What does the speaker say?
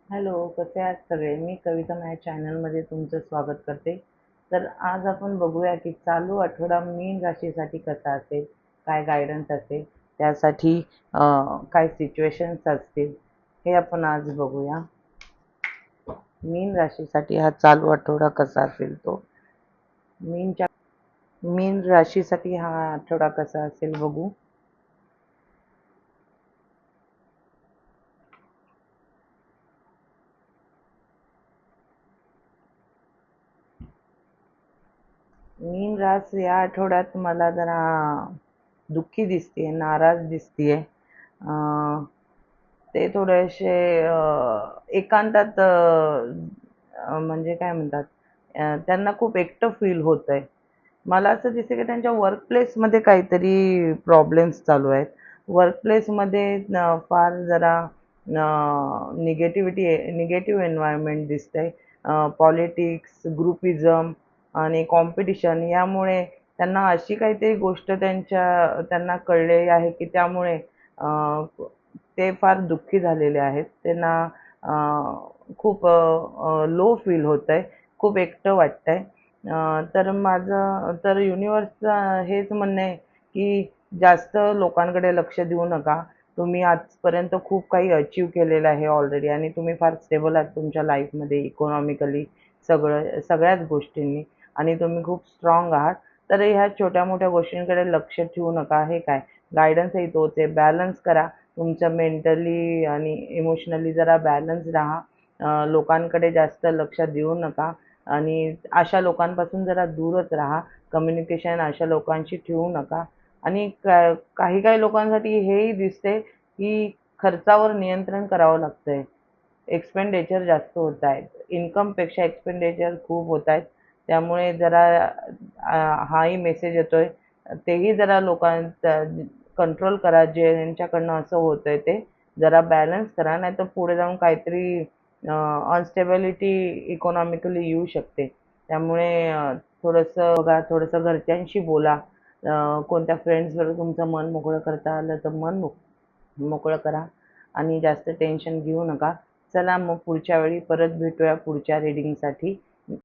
Hello, कसे आहात सगळे? मी कविता माझ्या चॅनलमध्ये तुमचं स्वागत करते. तर आज आपण बघूया की चालू आठवडा मीन राशीसाठी कसा असेल, काय गायडन्स असेल, त्यासाठी काय सिच्युएशन्स असतील, हे आपण आज बघूया. मीन राशीसाठी हा चालू आठवडा कसा असेल तो. मीनच्या मीन राशीसाठी हा आठवडा कसा असेल बघू. मीन रास या आठवड्यात मला जरा दुःखी दिसते, नाराज दिसते. ते थोडेसे एकांतात म्हणजे काय म्हणतात, त्यांना खूप एकटं फील होत आहे. मला असं दिसतं की त्यांच्या वर्क प्लेसमध्ये काहीतरी प्रॉब्लेम्स चालू आहेत. वर्क प्लेसमध्ये फार जरा निगेटिव्ह एन्व्हायरमेंट दिसतंय. पॉलिटिक्स, ग्रुपिझम आणि कॉम्पिटिशन यामुळे त्यांना अशी काहीतरी गोष्ट त्यांना कळलेली आहे की त्यामुळे ते फार दुःखी झालेले आहेत. त्यांना खूप लो फील होतंय, खूप एकटं वाटतंय. तर माझं तर युनिव्हर्सचं हेच म्हणणं आहे की जास्त लोकांकडे लक्ष देऊ नका. तुम्ही आजपर्यंत खूप काही अचीव्ह केलेलं आहे ऑलरेडी आणि तुम्ही फार स्टेबल आहात तुमच्या लाईफमध्ये इकॉनॉमिकली, सगळ्याच गोष्टींनी आणि तुम्ही खूप स्ट्राँग आहात. तर ह्या छोट्या-मोठ्या गोष्टींकडे लक्ष ठेवू नका. हे काय गाईडन्सही तोच आहे. बॅलन्स करा. तुमचं मेंटली आणि इमोशनली जरा बॅलन्स राहा. लोकांकडे जास्त लक्ष देऊ नका आणि अशा लोकांपासून जरा दूरच राहा. कम्युनिकेशन अशा लोकांशी ठेवू नका आणि काही-काही लोकांसाठी हेही दिसतंय की खर्चावर नियंत्रण करावं लागतंय. एक्सपेंडिचर जास्त होत आहेत. इन्कमपेक्षा एक्सपेंडिचर खूप होत आहेत. त्यामुळे जरा हाही मेसेज येतोय. तेही जरा लोकांचा कंट्रोल करा. ज्यांच्याकडनं असं होतंय ते. जरा बॅलन्स करा. नाहीतर पुढे जाऊन काहीतरी अनस्टेबिलिटी इकॉनॉमिकली येऊ शकते. त्यामुळे थोडंसं बघा, थोडंसं घरच्यांशी बोला. कोणत्या फ्रेंड्सबरोबर तुमचं मन मोकळं करता आलं तर मोकळं करा आणि जास्त टेन्शन घेऊ नका. चला मग पुढच्या वेळी परत भेटूया पुढच्या रीडिंगसाठी.